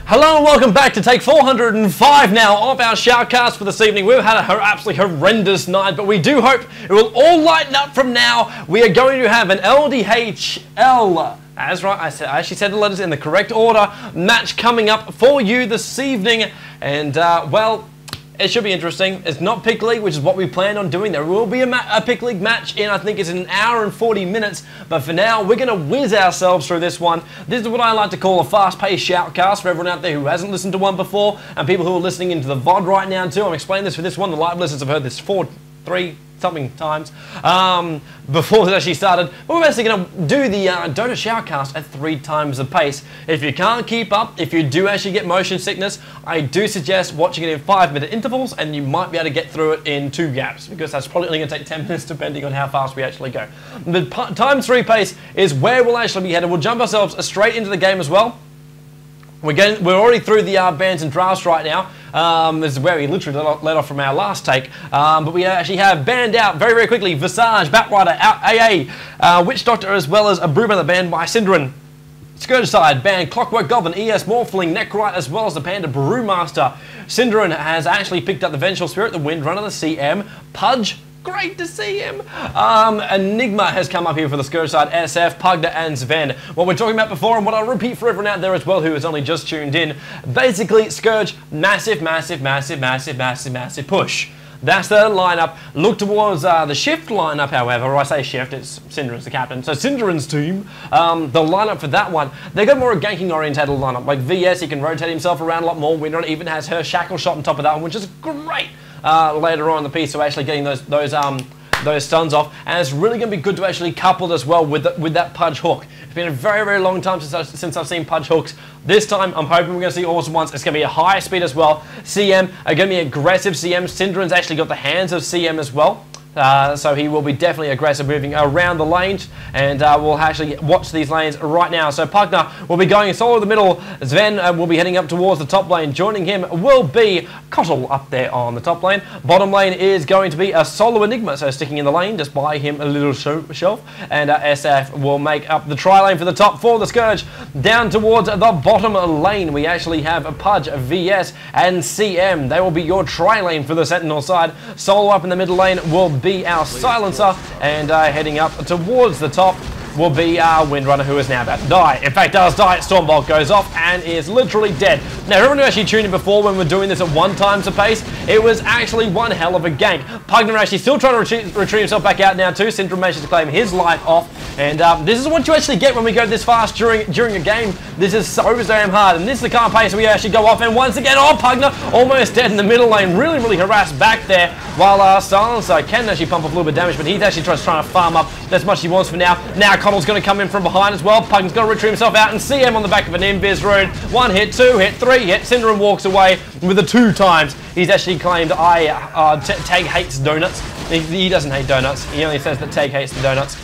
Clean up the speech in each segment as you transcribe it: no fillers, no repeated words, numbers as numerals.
Hello and welcome back to take 405 now of our Shoutcast for this evening. We've had an absolutely horrendous night, but we do hope it will all lighten up from now. We are going to have an LDHL, that's right, I actually said the letters in the correct order, match coming up for you this evening. And, well, it should be interesting. It's not Pick League, which is what we planned on doing. There will be a Pick League match in, I think it's an hour and 40 minutes. But for now, we're going to whiz ourselves through this one. This is what I like to call a fast-paced shoutcast for everyone out there who hasn't listened to one before, and people who are listening into the VOD right now too. I'm explaining this for this one. The live listeners have heard this 3 something times before this actually started. But we're basically going to do the Dota Shoutcast at 3 times the pace. If you can't keep up, if you do actually get motion sickness, I do suggest watching it in 5-minute intervals, and you might be able to get through it in 2 gaps, because that's probably only going to take 10 minutes depending on how fast we actually go. The times 3 pace is where we'll actually be headed. We'll jump ourselves straight into the game as well. We're already through the bans and drafts right now. This is where we literally let off from our last take. But we actually have banned out very, very quickly Visage, Batrider, AA, Witch Doctor, as well as a Brewmother banned by Synd. Scourgicide banned Clockwork Goblin, ES Morphling, Necrite, as well as the Panda Brewmaster. Synd has actually picked up the Vengeful Spirit, the Windrunner, the CM, Pudge. Great to see him. Enigma has come up here for the Scourgicide, SF, Pugda, and Sven. What we're talking about before, and what I'll repeat for everyone out there as well who has only just tuned in, basically, Scourge, massive, massive, massive, massive, massive, massive push. That's the lineup. Look towards the shift lineup, however, or I say shift, it's Synd's the captain. So Synd's team, the lineup for that one, they got more a ganking oriented lineup. Like VS, he can rotate himself around a lot more. Windrunner even has her shackle shot on top of that one, which is great. Later on in the piece, so actually getting those stuns off, and it's really going to be good to actually couple as well with that Pudge hook. It's been a very, very long time since I've seen Pudge hooks. This time, I'm hoping we're going to see awesome ones. It's going to be a high speed as well. CM are going to be aggressive. CM, Synd's actually got the hands of CM as well. So he will be definitely aggressive moving around the lanes, and we'll actually watch these lanes right now. So Pugna will be going solo in the middle. Sven will be heading up towards the top lane. Joining him will be Kotl up there on the top lane. Bottom lane is going to be a solo Enigma, so sticking in the lane, just buy him a little shelf. And SF will make up the tri-lane for the top for the Scourge. Down towards the bottom lane, we actually have a Pudge, VS, and CM. They will be your tri-lane for the Sentinel side. Solo up in the middle lane will be our Silencer, and heading up towards the top will be our Windrunner, who is now about to die. In fact, does die. Stormbolt goes off and is literally dead. Now, everyone who actually tuned in before when we're doing this at 1 times the pace, it was actually one hell of a gank. Pugna actually still trying to retreat himself back out now too. Syndrome manages to claim his life off, and this is what you actually get when we go this fast during a game. This is so damn hard, and this is the kind of pace we actually go off, and once again, oh, Pugna almost dead in the middle lane. Really, really harassed back there, while Silencer can actually pump up a little bit of damage, but he's actually trying to farm up as much as he wants for now. Now, Connell's going to come in from behind as well. Pugna's got to retrieve himself out, and CM on the back of an invis rune. 1 hit, 2 hit, 3 hit. Syndrome walks away with the 2 times. He's actually claimed Tag hates donuts. He doesn't hate donuts. He only says that Tag hates the donuts.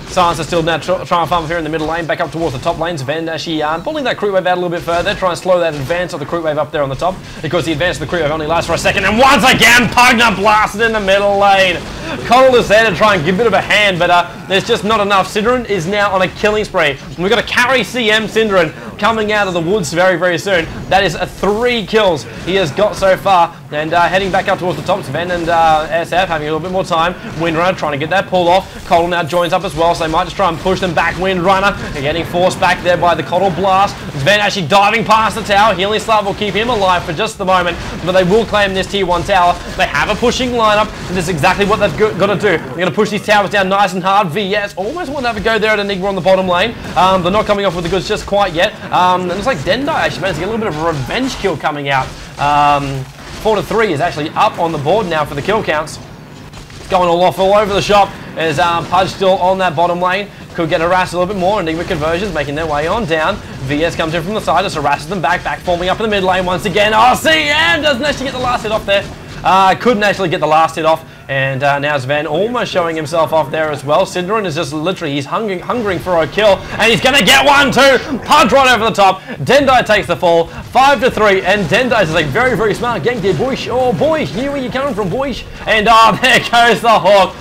Silencer still now trying to farm up here in the middle lane, back up towards the top lane. Sven actually pulling that creep wave out a little bit further, trying to slow that advance of the creep wave up there on the top, because the advance of the creep wave only lasts for a second, and once again, Pugna blasted in the middle lane. Connell is there to try and give a bit of a hand, but there's just not enough. Syndrome is now on a killing spree. We've got to carry CM Syndrome coming out of the woods very, very soon. That is 3 kills he has got so far, and heading back up towards the top. Sven and SF having a little bit more time. Windrunner trying to get that pull off. Kotl now joins up as well, so they might just try and push them back. Windrunner getting forced back there by the Kotl blast. Sven actually diving past the tower. Healing Slav will keep him alive for just the moment, but they will claim this tier 1 tower. They have a pushing lineup, and this is exactly what they've got to do. They're going to push these towers down nice and hard. VS almost want to have a go there at Enigma on the bottom lane. They're not coming off with the goods just quite yet. And it looks like Dendai actually managed to get a little bit of a revenge kill coming out. 4-3 is actually up on the board now for the kill counts. It's going all over the shop as Pudge still on that bottom lane. Could get harassed a little bit more. Enigma conversions making their way on down. VS comes in from the side, just harasses them back forming up in the mid lane once again. Oh, CM doesn't actually get the last hit off there. Couldn't actually get the last hit off. And now Sven almost showing himself off there as well. Synd is just literally, he's hungering for a kill, and he's going to get one too. Punch right over the top. Dendai takes the fall, 5-3, and Dendai is like very, very smart. Getting there, boys. Oh, boys, knew where you're coming from, boys. And there goes the hook.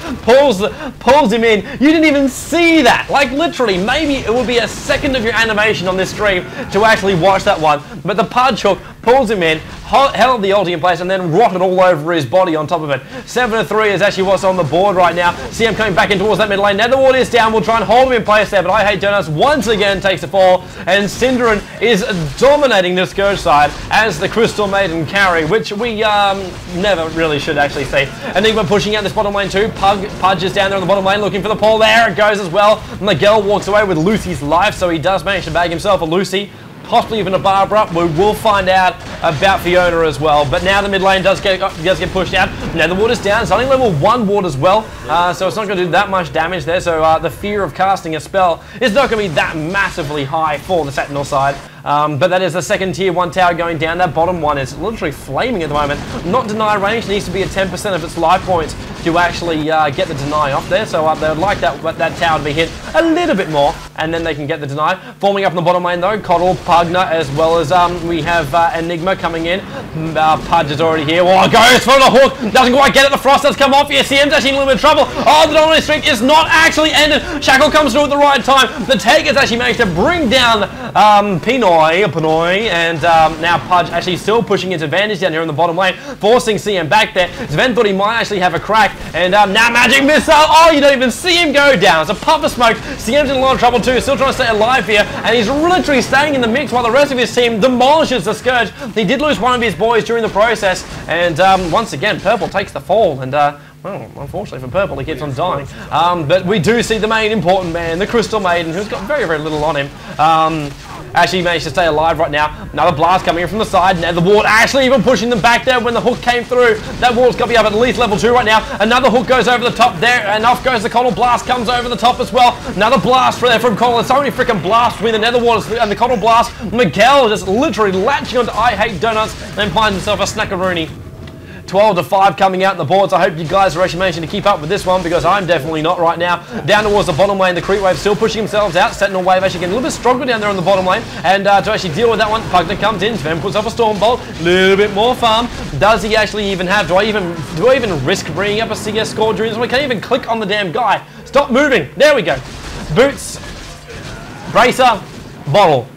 Pulls him in. You didn't even see that. Like literally, maybe it would be a second of your animation on this stream to actually watch that one. But the Pudge hook pulls him in, held the ulti in place, and then rotted all over his body on top of it. 7-3 is actually what's on the board right now. CM coming back in towards that mid lane. Netherwater is down. We'll try and hold him in place there, but I Hate Donuts once again takes the fall, and Synd is dominating this Scourge side as the Crystal Maiden carry, which we never really should actually see. Enigma pushing out this bottom lane too. Pudge is down there on the bottom lane looking for the pull. There it goes as well. Miguel walks away with Lucy's life, so he does manage to bag himself a Lucy. Possibly even a Barbara. We will find out about Fiona as well. But now the mid lane does get pushed out. Now the water's down. It's only level 1 ward as well. So it's not going to do that much damage there. So the fear of casting a spell is not going to be that massively high for the Sentinel side. But that is the second tier 1 tower going down. That bottom one is literally flaming at the moment. Not deny range. Needs to be at 10% of its life points to actually get the deny off there. So they would like that tower to be hit a little bit more, and then they can get the deny. Forming up in the bottom lane though, Coddle, Pugna, as well as we have Enigma coming in. Pudge is already here. Oh, goes for the hook. Doesn't quite get it. The Frost does come off. Yeah, CM's actually in a little bit of trouble. Oh, the dominant streak is not actually ended. Shackle comes through at the right time. The take has actually managed to bring down Pinoy, and now Pudge actually still pushing his advantage down here in the bottom lane, forcing CM back there. Sven thought he might actually have a crack, and now Magic Missile. Oh, you don't even see him go down. It's a puff of smoke. CM's in a lot of trouble too, still trying to stay alive here, and he's literally staying in the mix while the rest of his team demolishes the Scourge. He did lose one of his boys during the process, and once again, Purple takes the fall, and well, unfortunately for Purple, he keeps on dying. But we do see the main important man, the Crystal Maiden, who's got very, very little on him. Actually managed to stay alive right now. Another blast coming in from the side. Now the ward actually even pushing them back there when the hook came through. That ward's got to be up at least level 2 right now. Another hook goes over the top there, and off goes the Coddle. Blast comes over the top as well. Another blast from Coddle. There's so many freaking blasts between the Nether Waters and the Coddle blast. Miguel just literally latching onto I Hate Donuts and finds himself a snackaroony. 12-5 coming out in the boards. I hope you guys are actually managing to keep up with this one, because I'm definitely not right now. Down towards the bottom lane, the Creep Wave still pushing themselves out. Sentinel Wave actually getting a little bit stronger down there on the bottom lane. And to actually deal with that one, Pugna comes in. Sven puts off a Storm Bolt. A little bit more farm. Does he actually even have? Do I even risk bringing up a CS score during this one? I can't even click on the damn guy. Stop moving. There we go. Boots, Bracer, Bottle.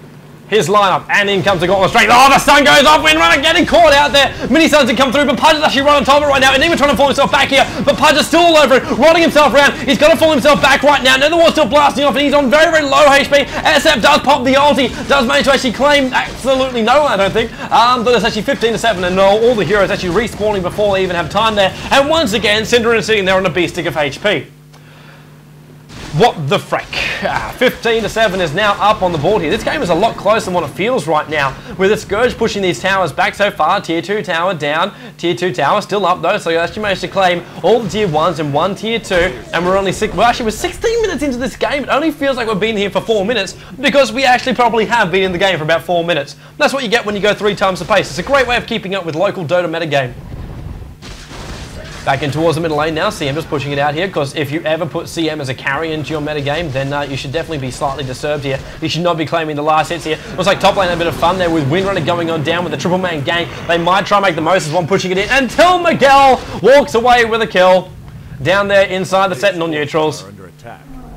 His lineup, and in comes the Gauntlet straight. Oh, the sun goes off. Windrunner getting caught out there. Mini Suns did come through, but Pudge is actually right on top of it right now. And even trying to fall himself back here, but Pudge is still all over it, rotting himself around. He's got to fall himself back right now. Netherwar's still blasting off, and he's on very, very low HP. SF does pop the ulti, does manage to actually claim absolutely no one, I don't think. But it's actually 15-7, and all the heroes actually respawning before they even have time there. And once again, Synd is sitting there on a beast stick of HP. What the frick? 15-7 is now up on the board here. This game is a lot closer than what it feels right now, with the Scourge pushing these towers back so far. Tier 2 tower down, Tier 2 tower still up though, so you actually managed to claim all the Tier 1s and one Tier 2, and we're actually we're 16 minutes into this game. It only feels like we've been here for 4 minutes, because we actually probably have been in the game for about 4 minutes. That's what you get when you go 3 times the pace. It's a great way of keeping up with local Dota metagame. Back in towards the middle lane now. CM just pushing it out here, because if you ever put CM as a carry into your metagame, then you should definitely be slightly disturbed here. You should not be claiming the last hits here. Looks like top lane had a bit of fun there with Windrunner going on down with the triple man gang. They might try and make the most as one pushing it in, until Miguel walks away with a kill down there inside the Sentinel neutrals.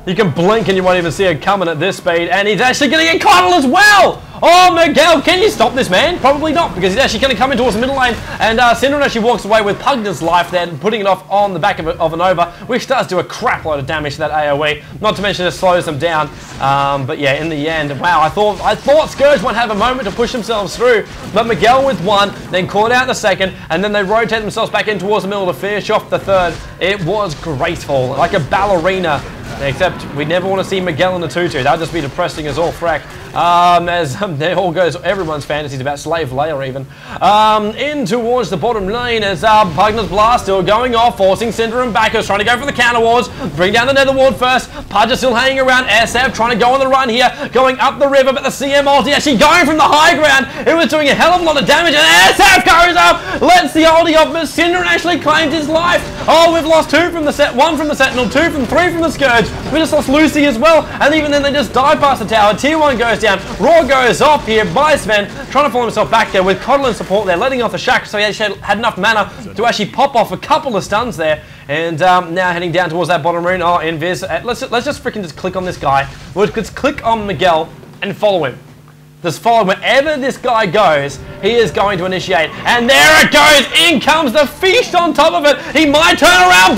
You can blink and you won't even see it coming at this speed, and he's actually going to get Coddle as well! Oh, Miguel, can you stop this man? Probably not, because he's actually going to come in towards the middle lane, and Synd actually walks away with Pugna's life there, putting it off on the back of an over, which does do a crap load of damage to that AoE, not to mention it slows them down. But yeah, in the end, wow, I thought Scourge might have a moment to push themselves through, but Miguel with one, then caught out the second, and then they rotate themselves back in towards the middle to finish off the third. It was graceful, like a ballerina. Except we never want to see Miguel in the tutu. That would just be depressing as all frack. As there all goes everyone's fantasies about Slave Leia even. In towards the bottom lane as Pugner's Blast still going off, forcing Cinder and Backers, trying to go for the counter wards, bring down the Nether Ward first. Pudge is still hanging around, SF trying to go on the run here, going up the river, but the CM ulti actually going from the high ground. It was doing a hell of a lot of damage, and SF goes up, lets the ulti off, but Cinder actually claimed his life. Oh, we've lost 2 from the set, 1 from the Sentinel, 2 from 3 from the Scourge. We just lost Lucy as well, and even then they just dive past the tower. Tier 1 goes down, Raw goes off here by Sven, trying to follow himself back there with Coddle and support there, letting off the Shack, so he actually had enough mana to actually pop off a couple of stuns there. And now heading down towards that bottom rune. Oh, Invis. Let's just freaking just click on this guy. Let's click on Miguel and follow him. Just follow wherever this guy goes, he is going to initiate. And there it goes. In comes the feast on top of it. He might turn around.